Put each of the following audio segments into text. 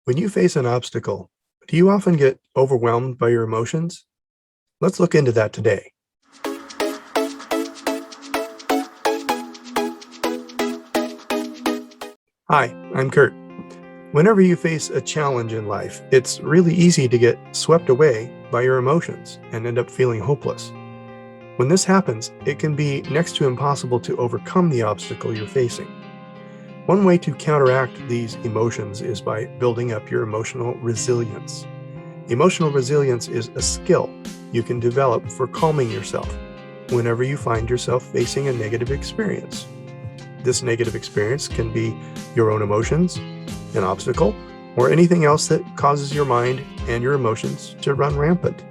When you face an obstacle, do you often get overwhelmed by your emotions? Let's look into that today. Hi, I'm Kurt. Whenever you face a challenge in life, it's really easy to get swept away by your emotions and end up feeling hopeless. When this happens, it can be next to impossible to overcome the obstacle you're facing. One way to counteract these emotions is by building up your emotional resilience. Emotional resilience is a skill you can develop for calming yourself whenever you find yourself facing a negative experience. This negative experience can be your own emotions, an obstacle, or anything else that causes your mind and your emotions to run rampant.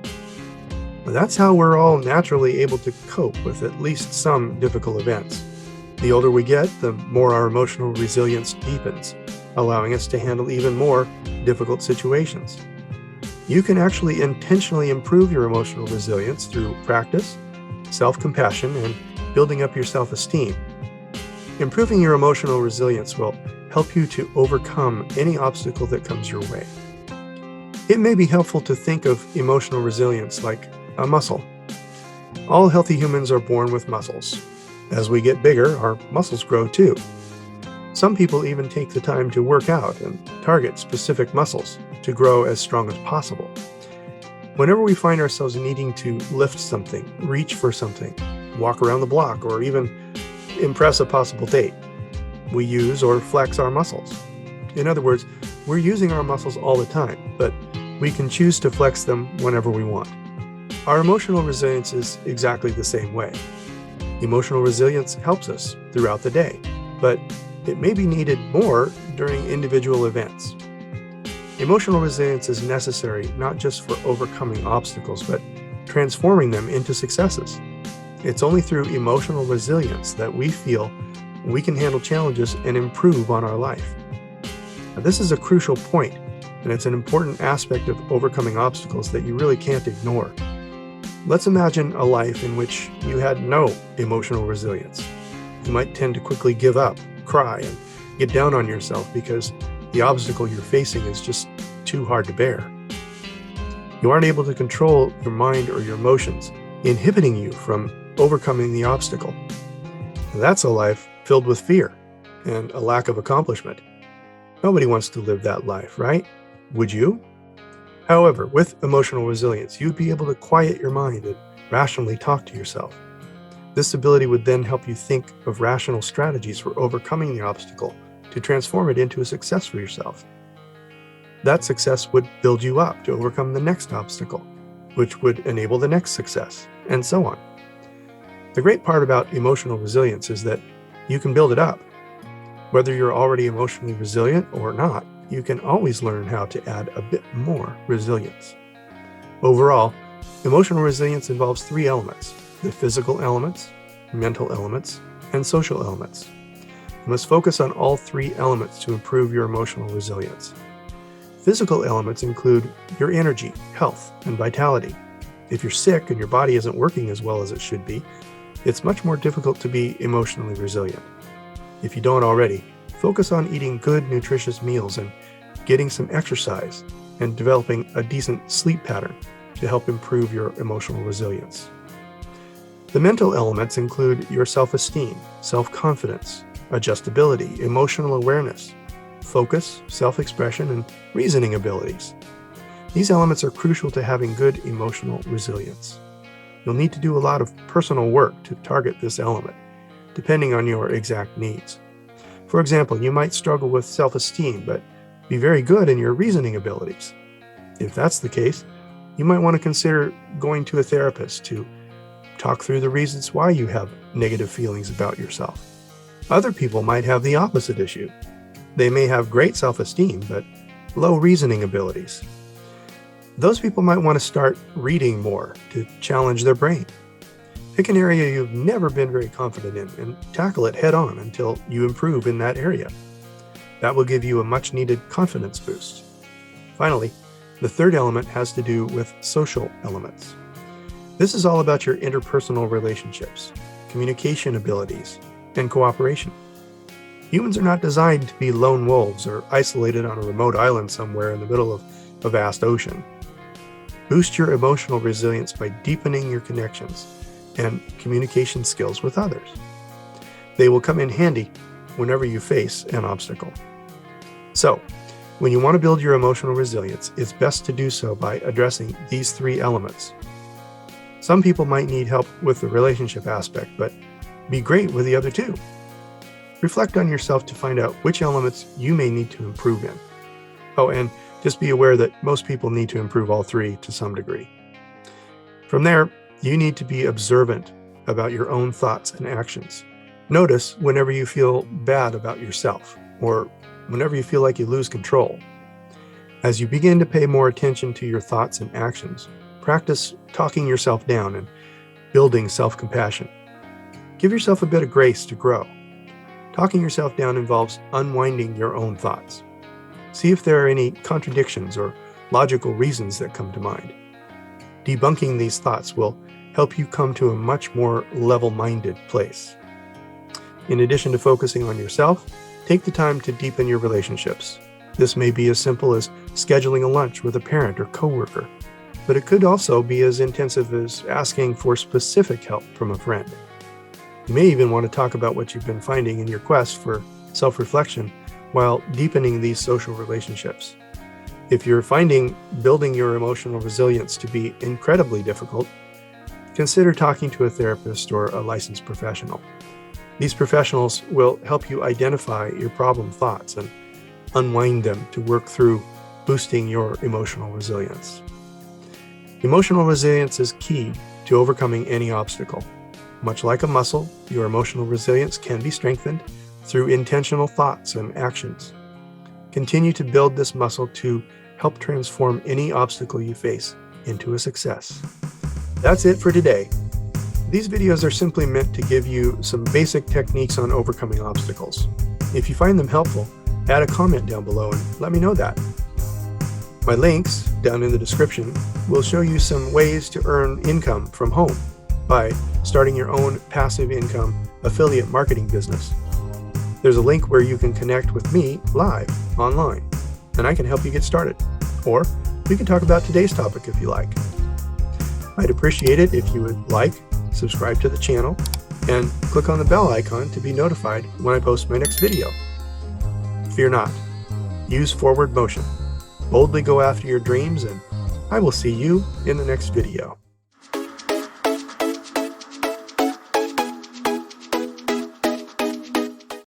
That's how we're all naturally able to cope with at least some difficult events. The older we get, the more our emotional resilience deepens, allowing us to handle even more difficult situations. You can actually intentionally improve your emotional resilience through practice, self-compassion, and building up your self-esteem. Improving your emotional resilience will help you to overcome any obstacle that comes your way. It may be helpful to think of emotional resilience like a muscle. All healthy humans are born with muscles. As we get bigger, our muscles grow too. Some people even take the time to work out and target specific muscles to grow as strong as possible. Whenever we find ourselves needing to lift something, reach for something, walk around the block, or even impress a possible date, we use or flex our muscles. In other words, we're using our muscles all the time, but we can choose to flex them whenever we want. Our emotional resilience is exactly the same way. Emotional resilience helps us throughout the day, but it may be needed more during individual events. Emotional resilience is necessary not just for overcoming obstacles, but transforming them into successes. It's only through emotional resilience that we feel we can handle challenges and improve on our life. Now, this is a crucial point, and it's an important aspect of overcoming obstacles that you really can't ignore. Let's imagine a life in which you had no emotional resilience. You might tend to quickly give up, cry, and get down on yourself because the obstacle you're facing is just too hard to bear. You aren't able to control your mind or your emotions, inhibiting you from overcoming the obstacle. That's a life filled with fear and a lack of accomplishment. Nobody wants to live that life, right? Would you? However, with emotional resilience, you'd be able to quiet your mind and rationally talk to yourself. This ability would then help you think of rational strategies for overcoming the obstacle to transform it into a success for yourself. That success would build you up to overcome the next obstacle, which would enable the next success, and so on. The great part about emotional resilience is that you can build it up. Whether you're already emotionally resilient or not, you can always learn how to add a bit more resilience. Overall, emotional resilience involves three elements: the physical elements, mental elements, and social elements. You must focus on all three elements to improve your emotional resilience. Physical elements include your energy, health, and vitality. If you're sick and your body isn't working as well as it should be, it's much more difficult to be emotionally resilient. If you don't already, focus on eating good, nutritious meals and getting some exercise and developing a decent sleep pattern to help improve your emotional resilience. The mental elements include your self-esteem, self-confidence, adjustability, emotional awareness, focus, self-expression, and reasoning abilities. These elements are crucial to having good emotional resilience. You'll need to do a lot of personal work to target this element, depending on your exact needs. For example, you might struggle with self-esteem, but be very good in your reasoning abilities. If that's the case, you might want to consider going to a therapist to talk through the reasons why you have negative feelings about yourself. Other people might have the opposite issue. They may have great self-esteem, but low reasoning abilities. Those people might want to start reading more to challenge their brain. Pick an area you've never been very confident in and tackle it head on until you improve in that area. That will give you a much needed confidence boost. Finally, the third element has to do with social elements. This is all about your interpersonal relationships, communication abilities, and cooperation. Humans are not designed to be lone wolves or isolated on a remote island somewhere in the middle of a vast ocean. Boost your emotional resilience by deepening your connections and communication skills with others. They will come in handy whenever you face an obstacle. So, when you want to build your emotional resilience, it's best to do so by addressing these 3 elements. Some people might need help with the relationship aspect, but be great with the other 2. Reflect on yourself to find out which elements you may need to improve in. Oh, and just be aware that most people need to improve all 3 to some degree. From there, you need to be observant about your own thoughts and actions. Notice whenever you feel bad about yourself, or whenever you feel like you lose control. As you begin to pay more attention to your thoughts and actions, practice talking yourself down and building self-compassion. Give yourself a bit of grace to grow. Talking yourself down involves unwinding your own thoughts. See if there are any contradictions or logical reasons that come to mind. Debunking these thoughts will help you come to a much more level-minded place. In addition to focusing on yourself, take the time to deepen your relationships. This may be as simple as scheduling a lunch with a parent or coworker, but it could also be as intensive as asking for specific help from a friend. You may even want to talk about what you've been finding in your quest for self-reflection while deepening these social relationships. If you're finding building your emotional resilience to be incredibly difficult, consider talking to a therapist or a licensed professional. These professionals will help you identify your problem thoughts and unwind them to work through boosting your emotional resilience. Emotional resilience is key to overcoming any obstacle. Much like a muscle, your emotional resilience can be strengthened through intentional thoughts and actions. Continue to build this muscle to help transform any obstacle you face into a success. That's it for today. These videos are simply meant to give you some basic techniques on overcoming obstacles. If you find them helpful, add a comment down below and let me know that. My links down in the description will show you some ways to earn income from home by starting your own passive income affiliate marketing business. There's a link where you can connect with me live online, and I can help you get started. Or we can talk about today's topic if you like. I'd appreciate it if you would like, subscribe to the channel, and click on the bell icon to be notified when I post my next video. Fear not. Use forward motion. Boldly go after your dreams, and I will see you in the next video.